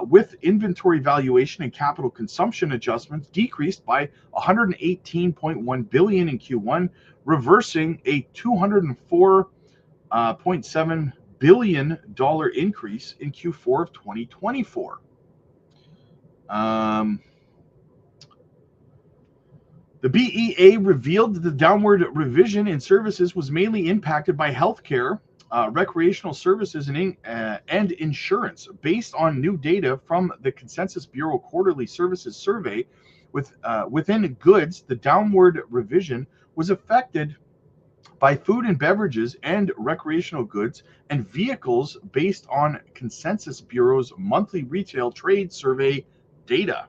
with inventory valuation and capital consumption adjustments, decreased by 118.1 billion in Q1, reversing a $204.7 billion increase in Q4 of 2024. The BEA revealed that the downward revision in services was mainly impacted by healthcare, recreational services, and insurance. Based on new data from the Consensus Bureau Quarterly Services Survey, within goods, the downward revision was affected by food and beverages and recreational goods and vehicles based on Consensus Bureau's monthly retail trade survey data.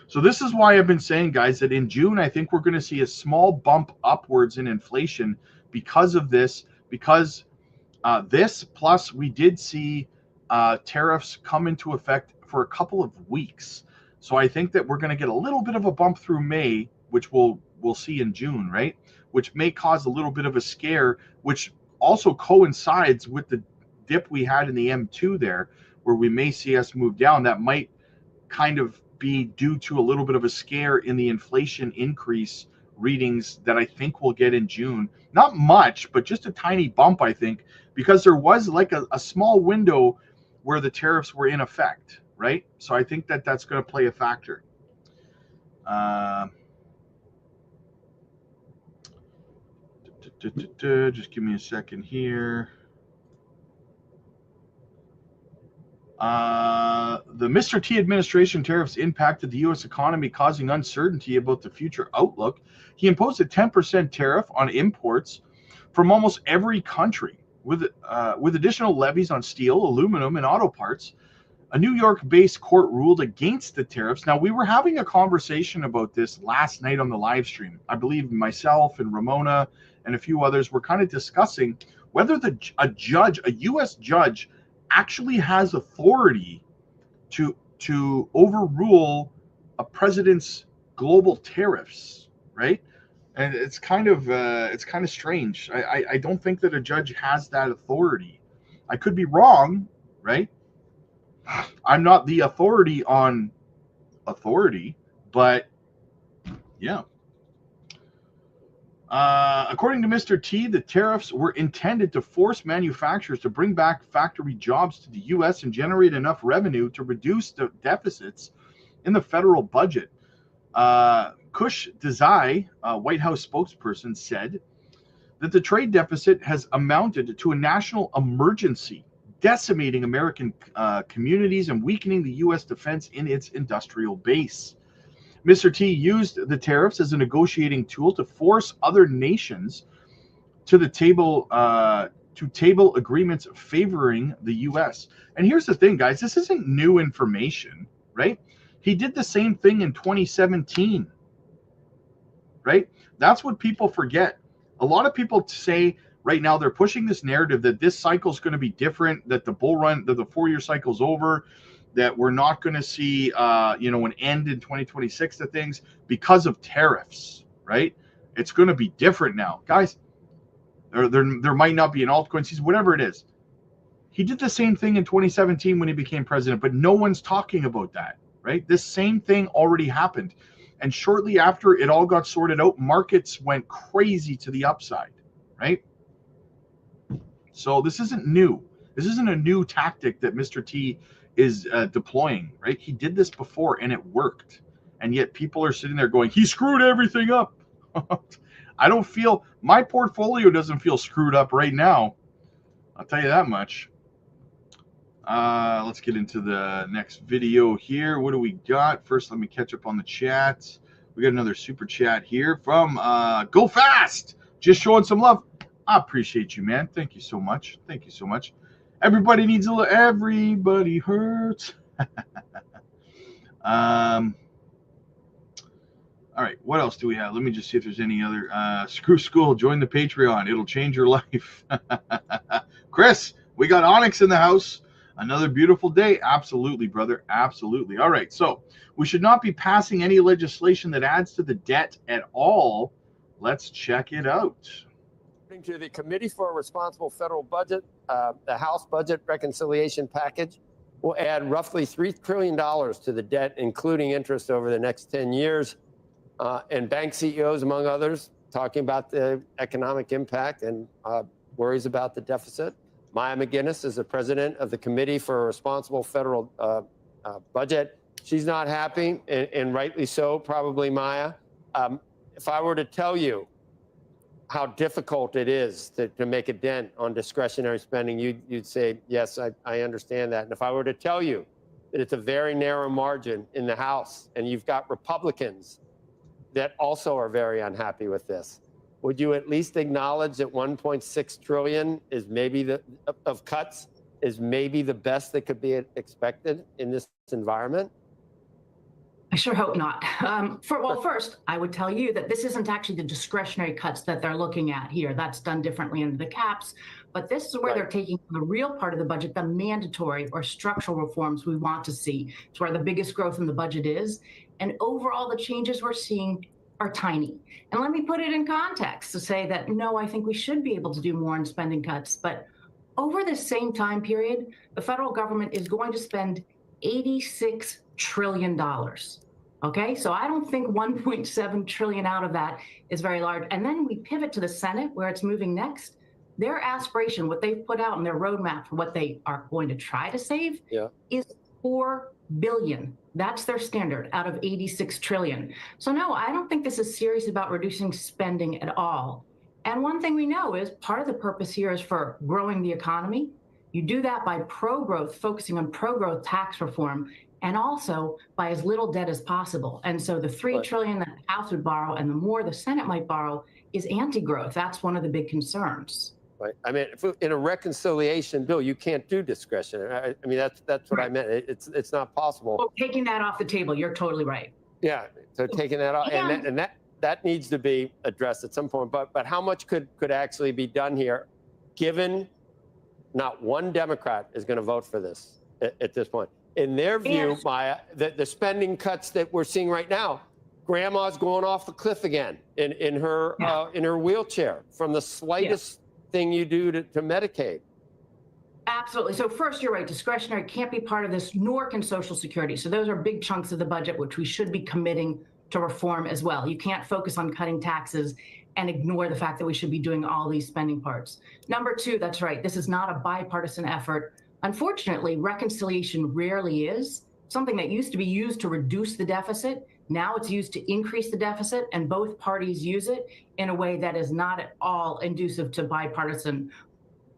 So this is why I've been saying, guys, that in June, I think we're going to see a small bump upwards in inflation because of this, because This plus we did see tariffs come into effect for a couple of weeks. So I think that we're going to get a little bit of a bump through May, which we'll see in June, right? Which may cause a little bit of a scare, which also coincides with the dip we had in the M2 there, where we may see us move down. That might kind of be due to a little bit of a scare in the inflation increase readings that I think we'll get in June. Not much, but just a tiny bump, I think, because there was like a small window where the tariffs were in effect, right? So I think that that's going to play a factor. Just give me a second here. The Mr. T administration tariffs impacted the U.S. economy, causing uncertainty about the future outlook. He imposed a 10% tariff on imports from almost every country, with additional levies on steel, aluminum, and auto parts. A New York-based court ruled against the tariffs. Now, we were having a conversation about this last night on the live stream. I believe myself and Ramona and a few others were kind of discussing whether a U.S. judge, actually has authority to overrule a president's global tariffs, right? And it's kind of strange. I don't think that a judge has that authority. I could be wrong, right? I'm not the authority on authority, but yeah. According to Mr. T, the tariffs were intended to force manufacturers to bring back factory jobs to the U.S. and generate enough revenue to reduce the deficits in the federal budget. Kush Desai, a White House spokesperson, said that the trade deficit has amounted to a national emergency, decimating American communities and weakening the U.S. defense in its industrial base. Mr. T used the tariffs as a negotiating tool to force other nations to the table to table agreements favoring the U.S. And here's the thing, guys, this isn't new information, right? He did the same thing in 2017, right? That's what people forget. A lot of people say right now they're pushing this narrative that this cycle is going to be different, that the bull run, that the 4-year cycle's over, that we're not going to see, an end in 2026 to things because of tariffs, right? It's going to be different now, guys. There might not be an altcoin season, whatever it is. He did the same thing in 2017 when he became president, but no one's talking about that, right? This same thing already happened. And shortly after it all got sorted out, markets went crazy to the upside, right? So this isn't new. This isn't a new tactic that Mr. T is deploying, right? He did this before and it worked. And yet people are sitting there going, he screwed everything up. I don't feel, my portfolio doesn't feel screwed up right now. I'll tell you that much. Let's get into the next video here. What do we got? First, let me catch up on the chat. We got another super chat here from Go Fast. Just showing some love. I appreciate you, man. Thank you so much. Thank you so much. Everybody needs a little, everybody hurts. All right, what else do we have? Let me just see if there's any other. Screw school, join the Patreon. It'll change your life. Chris, we got Onyx in the house. Another beautiful day. Absolutely, brother. Absolutely. All right, so we should not be passing any legislation that adds to the debt at all. Let's check it out. According to the Committee for a Responsible Federal Budget, the House Budget Reconciliation Package will add roughly $3 trillion to the debt, including interest over the next 10 years. And bank CEOs, among others, talking about the economic impact and worries about the deficit. Maya McGinnis is the president of the Committee for a Responsible Federal Budget. She's not happy, and rightly so, probably, Maya. If I were to tell you how difficult it is to make a dent on discretionary spending, you'd say, yes, I understand that. And if I were to tell you that it's a very narrow margin in the House and you've got Republicans that also are very unhappy with this, would you at least acknowledge that 1.6 trillion is maybe of cuts is maybe the best that could be expected in this environment? I sure hope not. Well, first, I would tell you that this isn't actually the discretionary cuts that they're looking at here. That's done differently under the caps. But this is where they're taking the real part of the budget, the mandatory or structural reforms we want to see. It's where the biggest growth in the budget is. And overall, the changes we're seeing are tiny. And let me put it in context to say that, no, I think we should be able to do more in spending cuts. But over the same time period, the federal government is going to spend $86 trillion. Okay, so I don't think 1.7 trillion out of that is very large. And then we pivot to the Senate, where it's moving next. Their aspiration, what they've put out in their roadmap for what they are going to try to save, is 4 billion. That's their standard out of 86 trillion. So no, I don't think this is serious about reducing spending at all. And one thing we know is part of the purpose here is for growing the economy. You do that by pro-growth, focusing on pro-growth tax reform, and also by as little debt as possible. And so the 3 trillion that the House would borrow and the more the Senate might borrow is anti-growth. That's one of the big concerns. Right. I mean, in a reconciliation bill, you can't do discretionary. I mean, that's what I meant. It's not possible. Well, taking that off the table, you're totally right. Yeah. So taking that off, and that needs to be addressed at some point. But how much could actually be done here, given not one Democrat is going to vote for this at this point? In their view, Maya, the spending cuts that we're seeing right now, grandma's going off the cliff again in her wheelchair from the slightest thing you do to Medicaid. Absolutely. So first, you're right. Discretionary can't be part of this, nor can Social Security. So those are big chunks of the budget, which we should be committing to reform as well. You can't focus on cutting taxes and ignore the fact that we should be doing all these spending parts. Number two, that's right. This is not a bipartisan effort. Unfortunately, reconciliation rarely is. Something that used to be used to reduce the deficit, now it's used to increase the deficit, and both parties use it in a way that is not at all conducive to bipartisan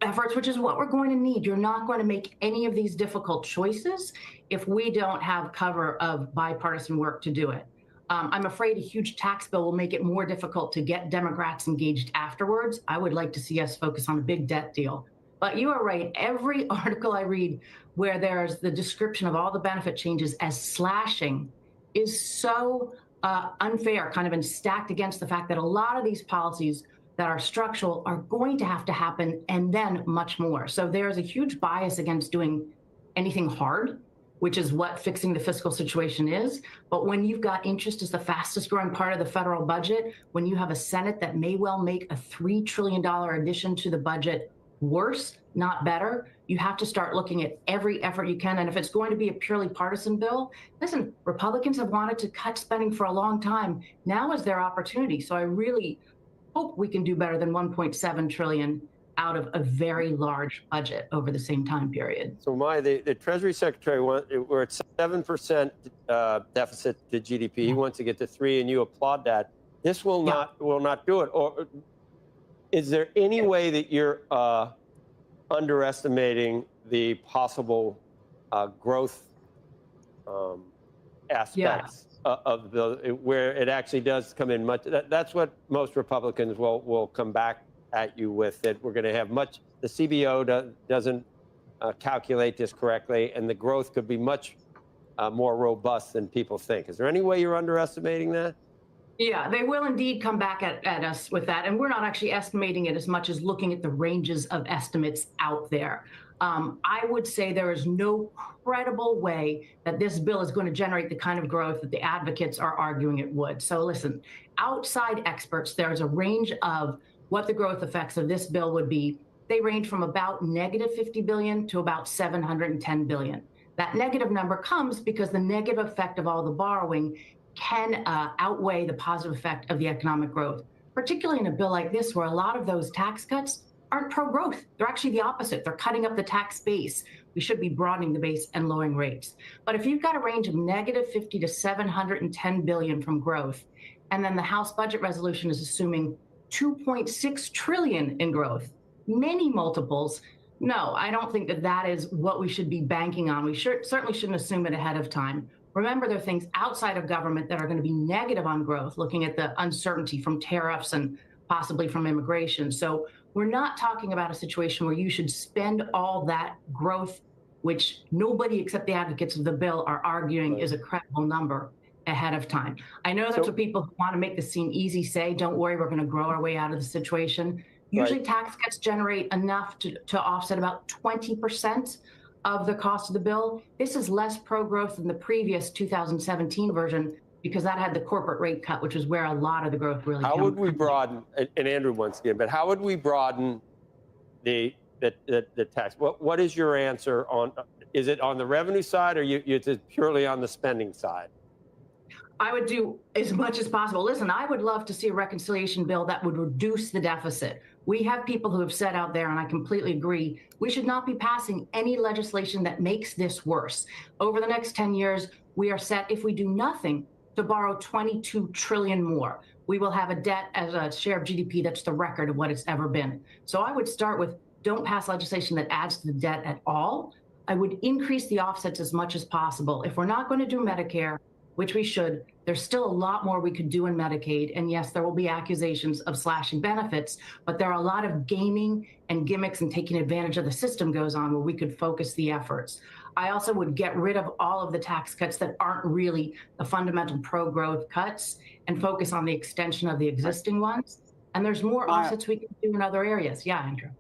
efforts, which is what we're going to need. You're not going to make any of these difficult choices if we don't have cover of bipartisan work to do it. I'm afraid a huge tax bill will make it more difficult to get Democrats engaged afterwards. I would like to see us focus on a big debt deal. But you are right. Every article I read where there's the description of all the benefit changes as slashing is so unfair, kind of, and stacked against the fact that a lot of these policies that are structural are going to have to happen, and then much more. So there's a huge bias against doing anything hard, which is what fixing the fiscal situation is. But when you've got interest as the fastest growing part of the federal budget, when you have a Senate that may well make a $3 trillion addition to the budget worse, not better, you have to start looking at every effort you can. And if it's going to be a purely partisan bill, listen, Republicans have wanted to cut spending for a long time. Now is their opportunity. So I really hope we can do better than 1.7 trillion out of a very large budget over the same time period. So Maya, the Treasury Secretary, we're at 7% deficit to GDP. He wants to get to 3%, and you applaud that. This will not do it. Or is there any way that you're underestimating the possible growth aspects of where it actually does come in much? That's what most Republicans will come back at you with, that we're going to have much. The CBO doesn't calculate this correctly, and the growth could be much more robust than people think. Is there any way you're underestimating that? Yeah, they will indeed come back at us with that. And we're not actually estimating it as much as looking at the ranges of estimates out there. I would say there is no credible way that this bill is going to generate the kind of growth that the advocates are arguing it would. So listen, outside experts, there's a range of what the growth effects of this bill would be. They range from about negative 50 billion to about 710 billion. That negative number comes because the negative effect of all the borrowing can outweigh the positive effect of the economic growth, particularly in a bill like this, where a lot of those tax cuts aren't pro-growth. They're actually the opposite. They're cutting up the tax base. We should be broadening the base and lowering rates. But if you've got a range of negative 50 to 710 billion from growth, and then the House budget resolution is assuming 2.6 trillion in growth, many multiples, no, I don't think that that is what we should be banking on. We certainly shouldn't assume it ahead of time. Remember, there are things outside of government that are going to be negative on growth, looking at the uncertainty from tariffs and possibly from immigration. So we're not talking about a situation where you should spend all that growth, which nobody except the advocates of the bill are arguing is a credible number, ahead of time. I know that's what people who want to make this seem easy say. Don't worry, we're going to grow our way out of the situation. Usually tax cuts generate enough to offset about 20% of the cost of the bill. This is less pro-growth than the previous 2017 version because that had the corporate rate cut, which is where a lot of the growth really How would we broaden, and Andrew once again, but how would we broaden the tax? What is your answer on, is it on the revenue side or is it purely on the spending side? I would do as much as possible. Listen, I would love to see a reconciliation bill that would reduce the deficit. We have people who have said out there, and I completely agree, we should not be passing any legislation that makes this worse. Over the next 10 years, we are set, if we do nothing, to borrow 22 trillion more. We will have a debt as a share of GDP that's the record of what it's ever been. So I would start with, don't pass legislation that adds to the debt at all. I would increase the offsets as much as possible. If we're not going to do Medicare, which we should, there's still a lot more we could do in Medicaid. And yes, there will be accusations of slashing benefits, but there are a lot of gaming and gimmicks and taking advantage of the system goes on where we could focus the efforts. I also would get rid of all of the tax cuts that aren't really the fundamental pro-growth cuts and focus on the extension of the existing ones. And there's more offsets we can do in other areas. Yeah, Andrew.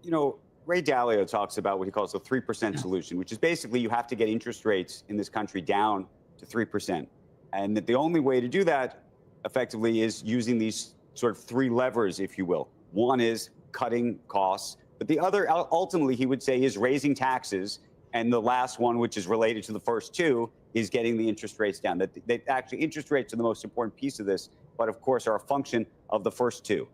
You know, Ray Dalio talks about what he calls the 3% solution, which is basically you have to get interest rates in this country down to 3%. And that the only way to do that effectively is using these sort of three levers, if you will. One is cutting costs, but the other ultimately he would say is raising taxes. And the last one, which is related to the first two, is getting the interest rates down. That actually interest rates are the most important piece of this, but of course are a function of the first two.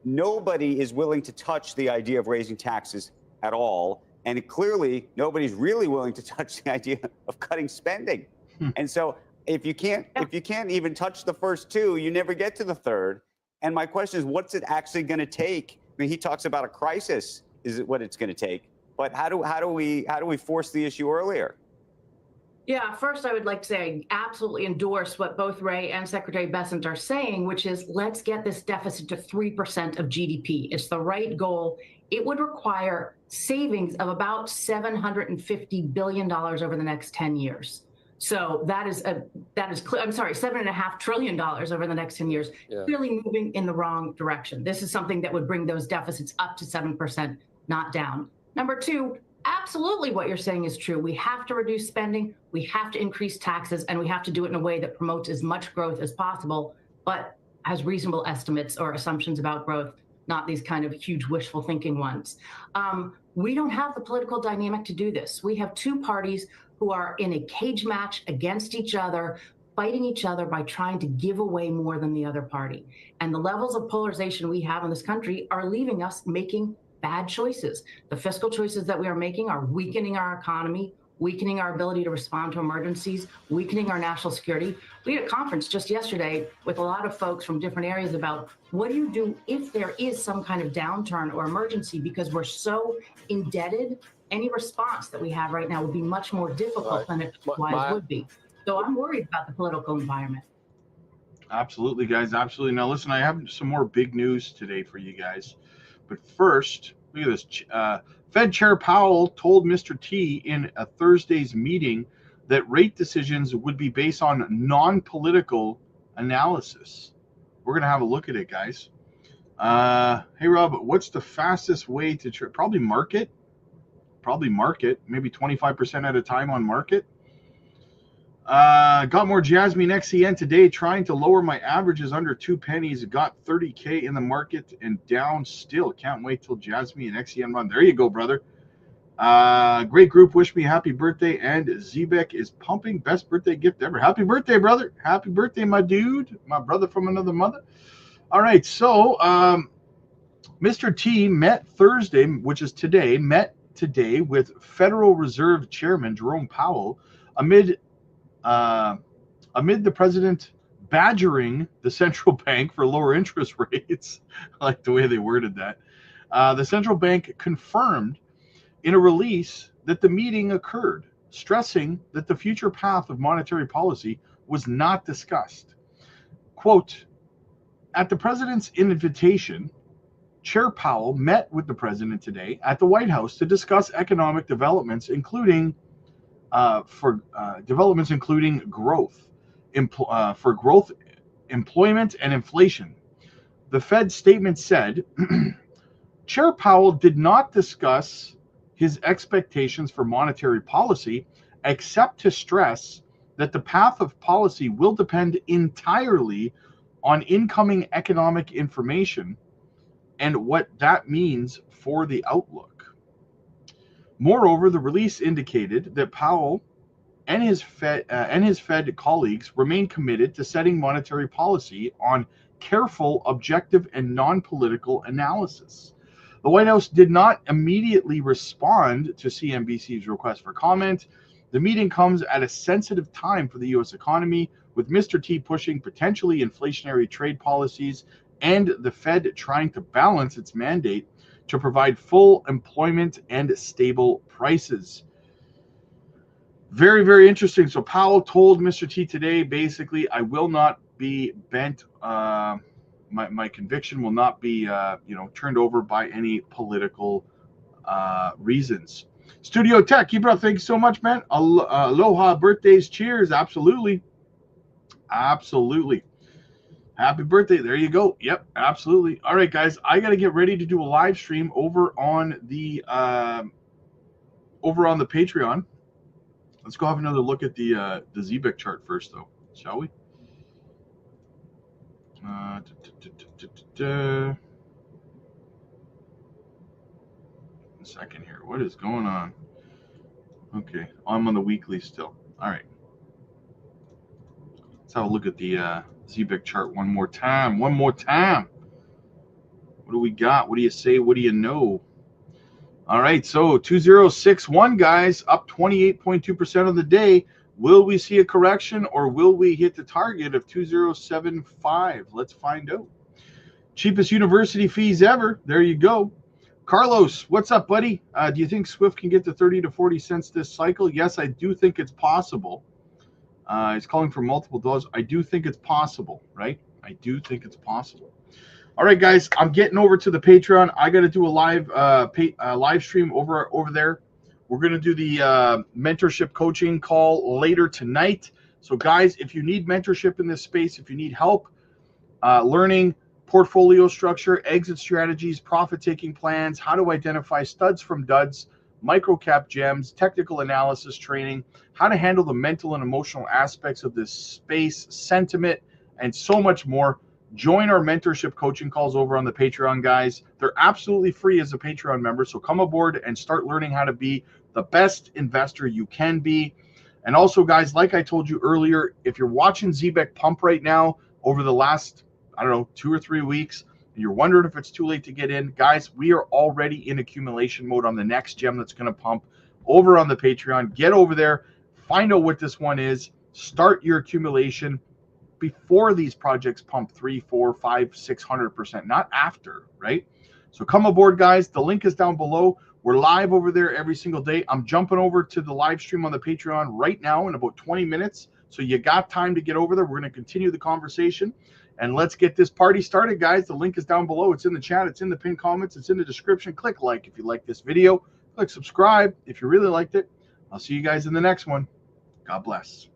Nobody is willing to touch the idea of raising taxes at all. And clearly nobody's really willing to touch the idea of cutting spending. And so if you can't even touch the first two, you never get to the third. And my question is, what's it actually going to take? I mean, he talks about a crisis is what it's going to take. But how do we force the issue earlier? Yeah, first I would like to say I absolutely endorse what both Ray and Secretary Bessent are saying, which is let's get this deficit to 3% of GDP. It's the right goal. It would require savings of about $750 billion over the next 10 years. So that is clear. I'm sorry, $7.5 trillion over the next 10 years, clearly moving in the wrong direction. This is something that would bring those deficits up to 7%, not down. Number two, absolutely what you're saying is true. We have to reduce spending, we have to increase taxes, and we have to do it in a way that promotes as much growth as possible, but has reasonable estimates or assumptions about growth, not these kind of huge wishful thinking ones. We don't have the political dynamic to do this. We have two parties who are in a cage match against each other, fighting each other by trying to give away more than the other party. And the levels of polarization we have in this country are leaving us making bad choices. The fiscal choices that we are making are weakening our economy, weakening our ability to respond to emergencies, weakening our national security. We had a conference just yesterday with a lot of folks from different areas about what do you do if there is some kind of downturn or emergency, because we're so indebted. Any response that we have right now would be much more difficult than it otherwise would be. So I'm worried about the political environment. Absolutely, guys. Absolutely. Now, listen, I have some more big news today for you guys. But first, look at this. Fed Chair Powell told Mr. T in a Thursday's meeting that rate decisions would be based on non-political analysis. We're going to have a look at it, guys. Hey, Rob, what's the fastest way to probably market? Probably market, maybe 25% at a time on market. Got more Jasmine XCN today, trying to lower my averages under 2 pennies. Got 30K in the market and down still. Can't wait till Jasmine and XCN run. There you go, brother. Great group. Wish me happy birthday. And Zebec is pumping. Best birthday gift ever. Happy birthday, brother. Happy birthday, my dude. My brother from another mother. All right. So Mr. T met Thursday, which is today, with Federal Reserve Chairman Jerome Powell amid the president badgering the central bank for lower interest rates. I like the way they worded that. The central bank confirmed in a release that the meeting occurred, stressing that the future path of monetary policy was not discussed. Quote, at the president's invitation, Chair Powell met with the president today at the White House to discuss economic developments, including growth. for growth, employment, and inflation. The Fed statement said, Chair Powell did not discuss his expectations for monetary policy, except to stress that the path of policy will depend entirely on incoming economic information and what that means for the outlook. Moreover, the release indicated that Powell and his Fed colleagues remain committed to setting monetary policy on careful, objective, and non-political analysis. The White House did not immediately respond to CNBC's request for comment. The meeting comes at a sensitive time for the U.S. economy, with Mr. T pushing potentially inflationary trade policies and the Fed trying to balance its mandate to provide full employment and stable prices. Very, very interesting. So Powell told Mr. T today, basically, I will not be bent. My conviction will not be, turned over by any political reasons. Studio Tech, keep it up. Thank you so much, man. Aloha, birthdays, cheers. Absolutely. Absolutely. Happy birthday. There you go. Yep, absolutely. All right, guys, I got to get ready to do a live stream over on the Patreon. Let's go have another look at the Zebec chart first, though, shall we? A second here. What is going on? Okay, I'm on the weekly still. All right. Let's have a look at the Zebec chart one more time. One more time. What do we got? What do you say? What do you know? All right, so 2061, guys, up 28.2% of the day. Will we see a correction, or will we hit the target of 2075? Let's find out. Cheapest university fees ever. There you go. Carlos, what's up, buddy? Do you think Swift can get to 30 to 40 cents this cycle? Yes, I do think it's possible. He's calling for multiple dollars. I do think it's possible, right? I do think it's possible. All right, guys, I'm getting over to the Patreon. I got to do a live stream over there. We're going to do the mentorship coaching call later tonight. So, guys, if you need mentorship in this space, if you need help learning portfolio structure, exit strategies, profit-taking plans, how to identify studs from duds, micro-cap gems, technical analysis training, how to handle the mental and emotional aspects of this space, sentiment, and so much more, join our mentorship coaching calls over on the Patreon, guys. They're absolutely free as a Patreon member, so come aboard and start learning how to be the best investor you can be. And also, guys, like I told you earlier, if you're watching Zebec pump right now over the last, 2 or 3 weeks, and you're wondering if it's too late to get in, guys, we are already in accumulation mode on the next gem that's going to pump over on the Patreon. Get over there, find out what this one is, start your accumulation before these projects pump 3, 4, 5, 600%, not after, right? So come aboard, guys. The link is down below. We're live over there every single day. I'm jumping over to the live stream on the Patreon right now in about 20 minutes. So you got time to get over there. We're going to continue the conversation, and let's get this party started, guys. The link is down below. It's in the chat. It's in the pinned comments. It's in the description. Click like if you like this video. Click subscribe if you really liked it. I'll see you guys in the next one. God bless.